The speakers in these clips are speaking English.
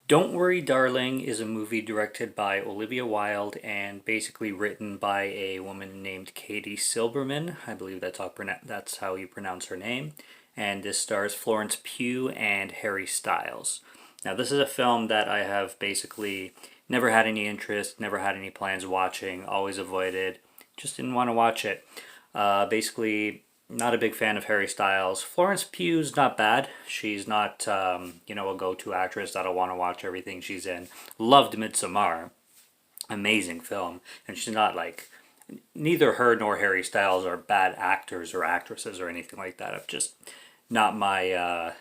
Don't Worry, Darling is a movie directed by Olivia Wilde and basically written by a woman named Katie Silberman. I believe that's how you pronounce her name. And this stars Florence Pugh and Harry Styles. Now, this is a film that I have basically never had any interest, never had any plans watching, always avoided, just didn't want to watch it. Basically, not a big fan of Harry Styles. Florence Pugh's not bad. She's not, a go-to actress that I want to watch everything she's in. Loved Midsommar. Amazing film. And she's not like, neither her nor Harry Styles are bad actors or actresses or anything like that. I'm just not my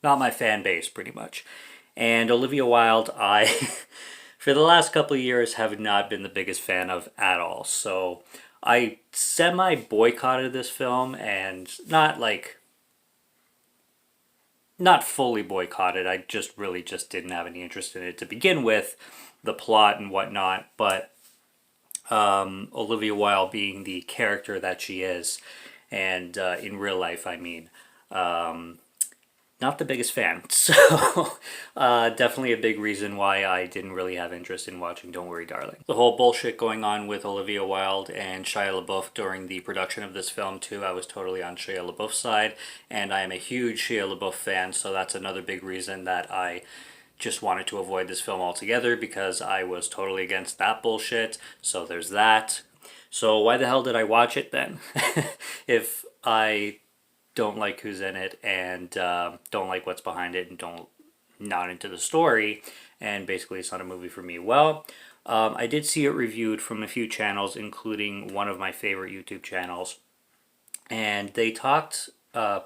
fan base, pretty much. And Olivia Wilde, I, for the last couple of years, have not been the biggest fan of at all. So I semi boycotted this film, and not fully boycotted. I just didn't have any interest in it to begin with, the plot and whatnot. But Olivia Wilde being the character that she is, and in real life, I mean, not the biggest fan. So, definitely a big reason why I didn't really have interest in watching Don't Worry, Darling. The whole bullshit going on with Olivia Wilde and Shia LaBeouf during the production of this film, too, I was totally on Shia LaBeouf's side, and I am a huge Shia LaBeouf fan, so that's another big reason that I just wanted to avoid this film altogether, because I was totally against that bullshit. So there's that. So why the hell did I watch it then? If I don't like who's in it, and don't like what's behind it, and not into the story, and basically it's not a movie for me. Well, I did see it reviewed from a few channels, including one of my favorite YouTube channels, and they talked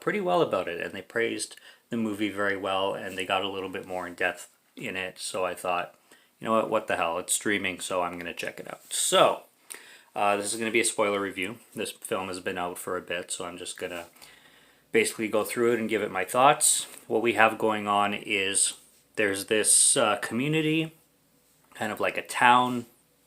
pretty well about it, and they praised the movie very well, and they got a little bit more in depth in it. So I thought, you know what the hell, it's streaming, so I'm gonna check it out. So this is going to be a spoiler review. This film has been out for a bit, so I'm just going to basically go through it and give it my thoughts. What we have going on is there's this community, kind of like a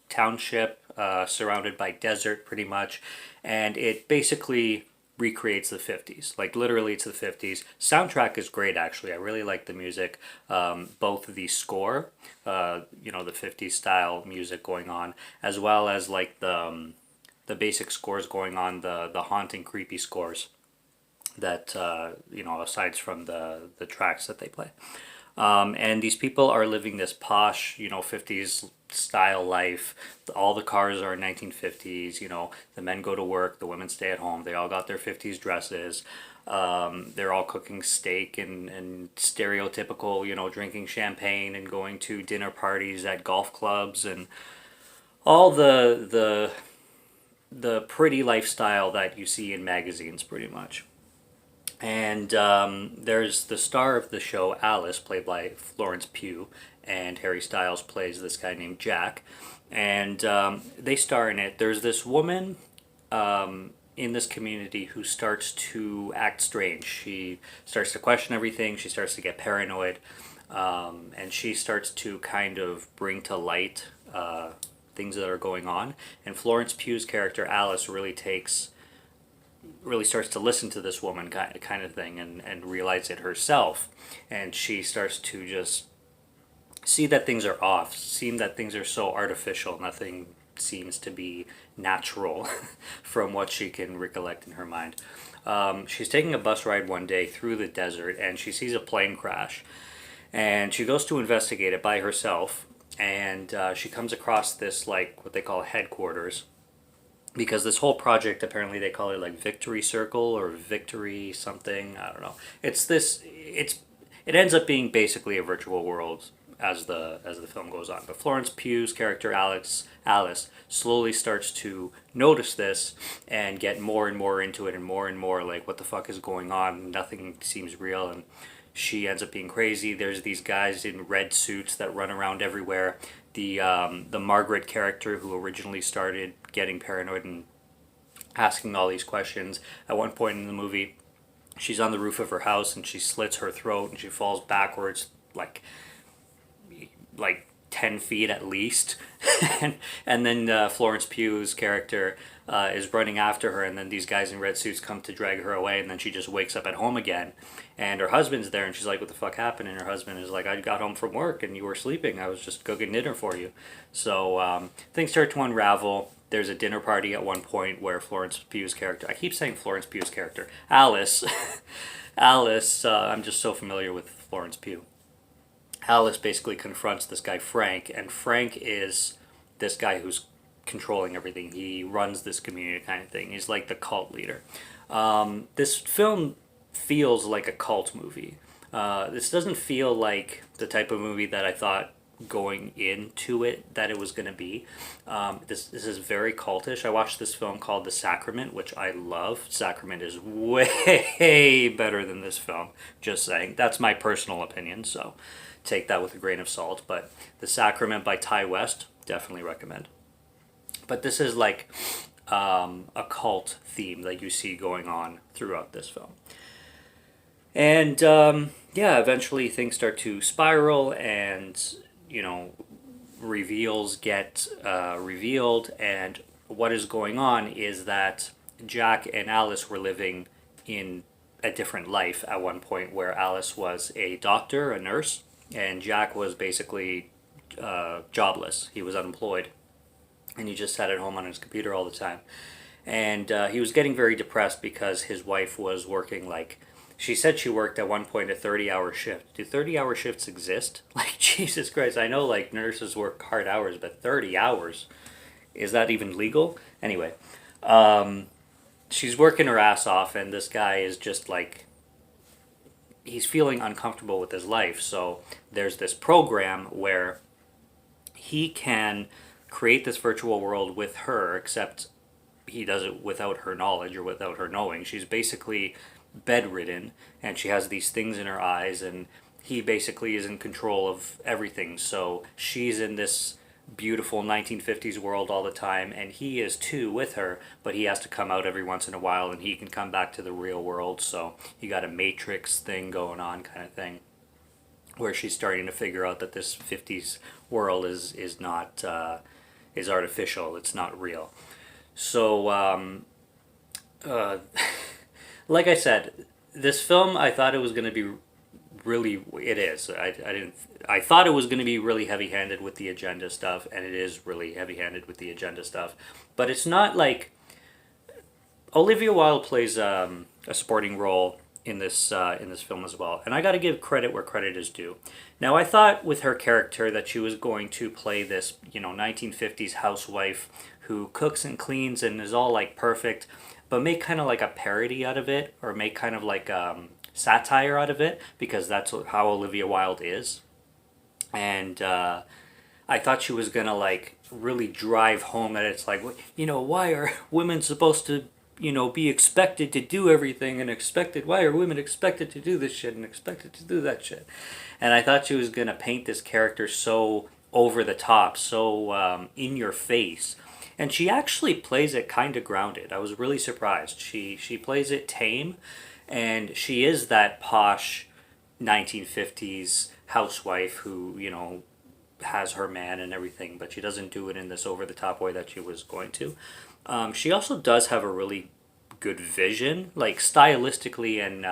township, surrounded by desert pretty much, and it basically recreates the 50s. Like literally it's the 50s. Soundtrack is great, actually. I really like the music. Both the score, the 50s style music going on, as well as like the basic scores going on, the haunting, creepy scores that aside from the tracks that they play. And these people are living this posh, 50s style life. All the cars are 1950s. The men go to work, the women stay at home. They all got their 50s dresses. They're all cooking steak and stereotypical, drinking champagne and going to dinner parties at golf clubs and all the pretty lifestyle that you see in magazines, pretty much. And there's the star of the show, Alice, played by Florence Pugh, and Harry Styles plays this guy named Jack. And they star in it. There's this woman in this community who starts to act strange. She starts to question everything. She starts to get paranoid. And she starts to kind of bring to light things that are going on. And Florence Pugh's character, Alice, really starts to listen to this woman kind of thing, and realize it herself, and she starts to just see that things are off, seem that things are so artificial, nothing seems to be natural from what she can recollect in her mind. She's taking a bus ride one day through the desert, and she sees a plane crash, and she goes to investigate it by herself, and she comes across this, like, what they call headquarters, because this whole project, apparently they call it like Victory Circle or Victory something, I don't know. It ends up being basically a virtual world as the film goes on. But Florence Pugh's character, Alice slowly starts to notice this and get more and more into it, and more like, what the fuck is going on? Nothing seems real, and she ends up being crazy. There's these guys in red suits that run around everywhere. The Margaret character, who originally started getting paranoid and asking all these questions, at one point in the movie, she's on the roof of her house and she slits her throat and she falls backwards like 10 feet at least. And then Florence Pugh's character is running after her, and then these guys in red suits come to drag her away, and then she just wakes up at home again. And her husband's there, and she's like, what the fuck happened? And her husband is like, I got home from work, and you were sleeping. I was just cooking dinner for you. So things start to unravel. There's a dinner party at one point where Florence Pugh's character, I keep saying Florence Pugh's character, Alice, Alice, I'm just so familiar with Florence Pugh. Alice basically confronts this guy Frank, and Frank is this guy who's controlling everything. He runs this community kind of thing. He's like the cult leader. This film feels like a cult movie. This doesn't feel like the type of movie that I thought going into it that it was going to be. This is very cultish. I watched this film called The Sacrament, which I love. Sacrament is way better than this film. Just saying. That's my personal opinion, so take that with a grain of salt. But The Sacrament by Ty West, definitely recommend. But this is like a cult theme that you see going on throughout this film. And yeah, eventually things start to spiral, and reveals get revealed, and what is going on is that Jack and Alice were living in a different life at one point, where Alice was a doctor, a nurse, and Jack was basically jobless. He was unemployed, and he just sat at home on his computer all the time. And he was getting very depressed because his wife was working like, she said she worked at one point a 30-hour shift. Do 30-hour shifts exist? Like, Jesus Christ, I know like nurses work hard hours, but 30 hours, is that even legal? Anyway, she's working her ass off, and this guy is just like, he's feeling uncomfortable with his life. So there's this program where he can create this virtual world with her, except he does it without her knowledge or without her knowing. She's basically bedridden, and she has these things in her eyes, and he basically is in control of everything. So she's in this beautiful 1950s world all the time, and he is too with her, but he has to come out every once in a while, and he can come back to the real world. So you got a Matrix thing going on kind of thing, where she's starting to figure out that this 50s world is not is artificial, it's not real. So like I said, this film, I thought it was going to be really, it is. I thought it was going to be really heavy-handed with the agenda stuff, and it is really heavy-handed with the agenda stuff. But it's not like, Olivia Wilde plays a supporting role in this film as well, and I got to give credit where credit is due. Now, I thought with her character that she was going to play this 1950s housewife who cooks and cleans and is all like perfect, but make kind of like a parody out of it, or make kind of like satire out of it, because that's how Olivia Wilde is. And I thought she was gonna like really drive home that it's like, why are women supposed to be expected to do everything, and why are women expected to do this shit and expected to do that shit? And I thought she was gonna paint this character so over the top, so in your face. And she actually plays it kind of grounded. I was really surprised. She plays it tame, and she is that posh 1950s housewife who, has her man and everything, but she doesn't do it in this over-the-top way that she was going to. She also does have a really good vision, like stylistically and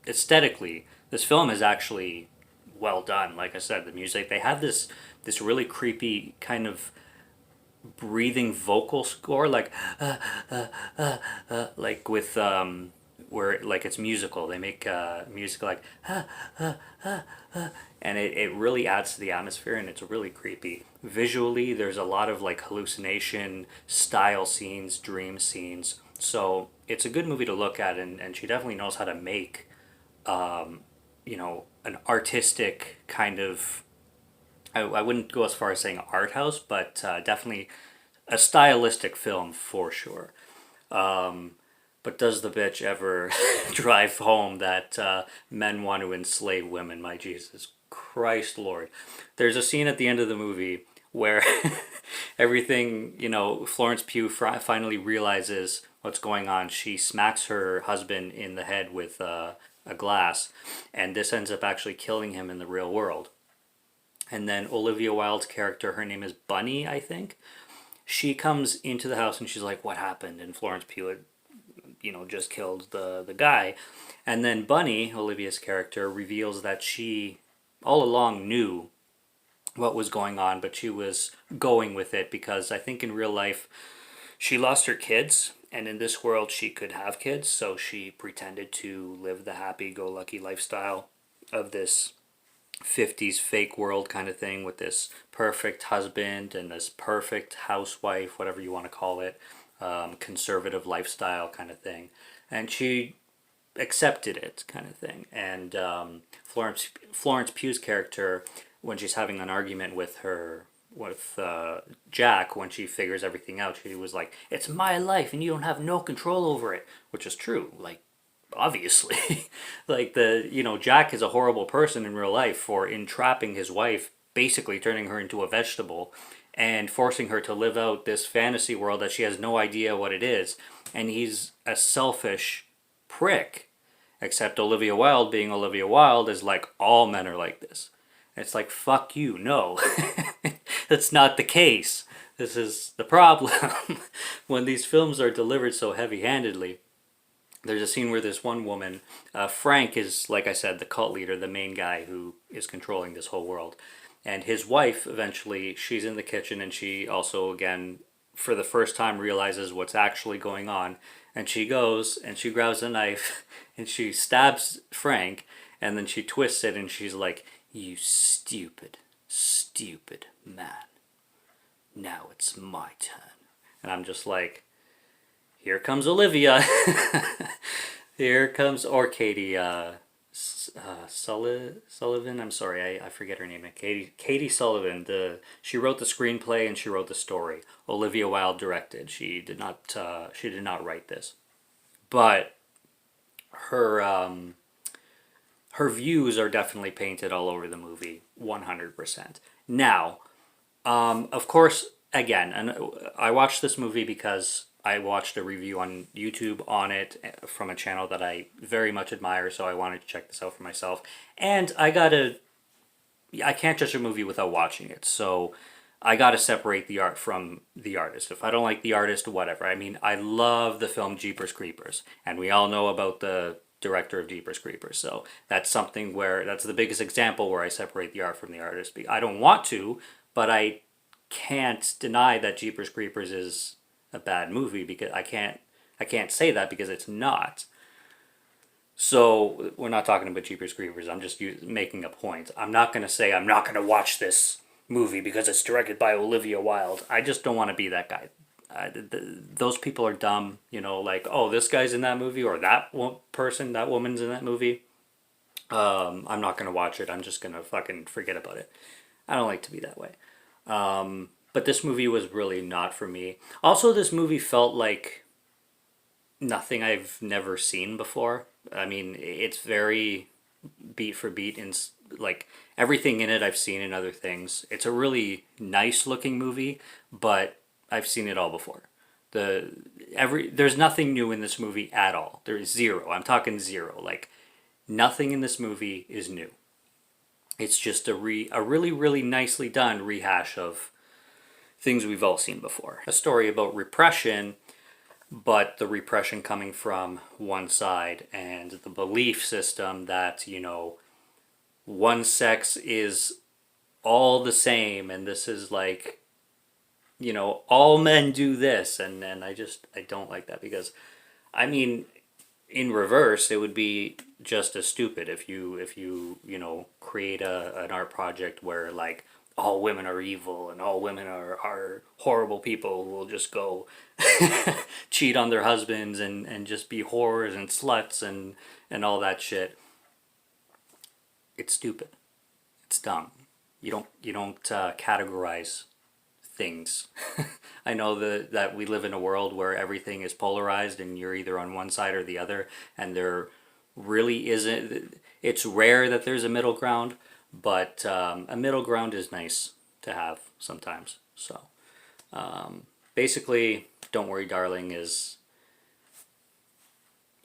aesthetically. This film is actually well done. Like I said, the music, they have this really creepy kind of breathing vocal score, like like with where like it's musical. They make music like and it really adds to the atmosphere, and it's really creepy. Visually, there's a lot of like hallucination style scenes, dream scenes. So it's a good movie to look at, and she definitely knows how to make an artistic kind of, I wouldn't go as far as saying art house, but definitely a stylistic film for sure. But does the bitch ever drive home that men want to enslave women? My Jesus Christ Lord. There's a scene at the end of the movie where everything, Florence Pugh finally realizes what's going on. She smacks her husband in the head with a glass, and this ends up actually killing him in the real world. And then Olivia Wilde's character, her name is Bunny, I think. She comes into the house and she's like, "What happened?" And Florence Pugh had, just killed the guy. And then Bunny, Olivia's character, reveals that she all along knew what was going on, but she was going with it because I think in real life she lost her kids, and in this world she could have kids, so she pretended to live the happy go lucky lifestyle of this 50s fake world kind of thing with this perfect husband and this perfect housewife, whatever you want to call it, conservative lifestyle kind of thing. And she accepted it kind of thing. And Florence Pugh's character, when she's having an argument with Jack, when she figures everything out, she was like, "It's my life and you don't have no control over it," which is true. Like, obviously. Like, Jack is a horrible person in real life for entrapping his wife, basically turning her into a vegetable and forcing her to live out this fantasy world that she has no idea what it is. And he's a selfish prick. Except Olivia Wilde, being Olivia Wilde, is like, all men are like this. It's like, fuck you, no. That's not the case. This is the problem. When these films are delivered so heavy-handedly, there's a scene where this one woman, Frank is, like I said, the cult leader, the main guy who is controlling this whole world. And his wife, eventually, she's in the kitchen and she also, again, for the first time realizes what's actually going on. And she goes and she grabs a knife and she stabs Frank and then she twists it and she's like, "You stupid, stupid man. Now it's my turn." And I'm just like, here comes Olivia. Here comes, or Katie, Sullivan. I'm sorry, I forget her name. Katie Sullivan. She wrote the screenplay and she wrote the story. Olivia Wilde directed. She did not write this, but her views are definitely painted all over the movie, 100%. Now, of course, again, and I watched this movie because I watched a review on YouTube on it from a channel that I very much admire, so I wanted to check this out for myself. And I can't judge a movie without watching it, so I gotta separate the art from the artist. If I don't like the artist, whatever. I mean, I love the film Jeepers Creepers, and we all know about the director of Jeepers Creepers, so that's the biggest example where I separate the art from the artist. I don't want to, but I can't deny that Jeepers Creepers is a bad movie because I can't say that because it's not. So we're not talking about Jeepers Creepers. I'm just making a point. I'm not going to say I'm not going to watch this movie because it's directed by Olivia Wilde. I just don't want to be that guy. Those people are dumb. Like, oh, this guy's in that movie or that woman's in that movie. I'm not going to watch it. I'm just going to fucking forget about it. I don't like to be that way. But this movie was really not for me. Also, this movie felt like nothing I've never seen before. I mean, it's very beat for beat, and like everything in it I've seen in other things. It's a really nice looking movie, but I've seen it all before. There's nothing new in this movie at all. There's zero. I'm talking zero. Like, nothing in this movie is new. It's just a really, really nicely done rehash of things we've all seen before. A story about repression, but the repression coming from one side and the belief system that, one sex is all the same and this is like, all men do this. And I don't like that because, I mean, in reverse, it would be just as stupid if you create an art project where like all women are evil and all women are horrible people who will just go cheat on their husbands and just be whores and sluts and all that shit. It's stupid. It's dumb. You don't categorize things. I know that we live in a world where everything is polarized and you're either on one side or the other, and there really isn't. It's rare that there's a middle ground, but a middle ground is nice to have sometimes. So basically, Don't Worry Darling is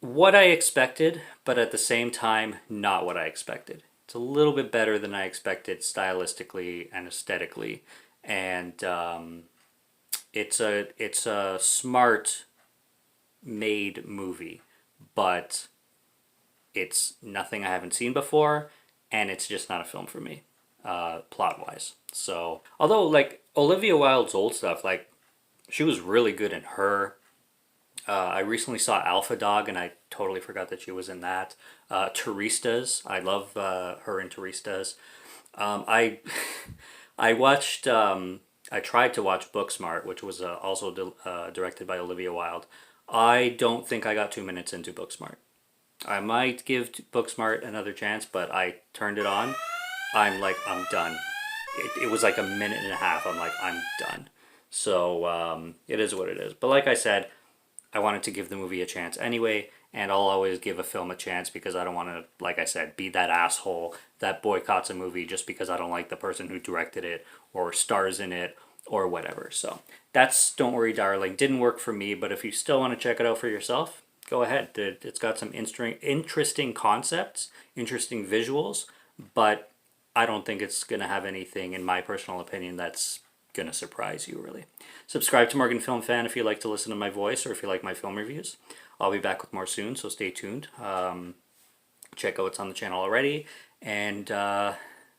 what I expected, but at the same time, not what I expected. It's a little bit better than I expected stylistically and aesthetically, and it's a smart made movie, but it's nothing I haven't seen before, and it's just not a film for me, plot wise. So although like Olivia Wilde's old stuff, like she was really good in Her. I recently saw Alpha Dog, and I totally forgot that she was in that. Turistas, I love her in Turistas. I I watched. I tried to watch Booksmart, which was also directed by Olivia Wilde. I don't think I got 2 minutes into Booksmart. I might give Booksmart another chance, but I turned it on. I'm like, I'm done. It was like a minute and a half. I'm like, I'm done. So it is what it is. But like I said, I wanted to give the movie a chance anyway, and I'll always give a film a chance because I don't want to, like I said, be that asshole that boycotts a movie just because I don't like the person who directed it or stars in it or whatever. So that's Don't Worry Darling. Didn't work for me, but if you still want to check it out for yourself, go ahead. It's got some interesting concepts, interesting visuals, but I don't think it's going to have anything, in my personal opinion, that's going to surprise you, really. Subscribe to Morgan Film Fan if you like to listen to my voice or if you like my film reviews. I'll be back with more soon, so stay tuned. Check out what's on the channel already, and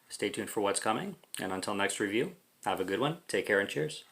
stay tuned for what's coming. And until next review, have a good one. Take care and cheers.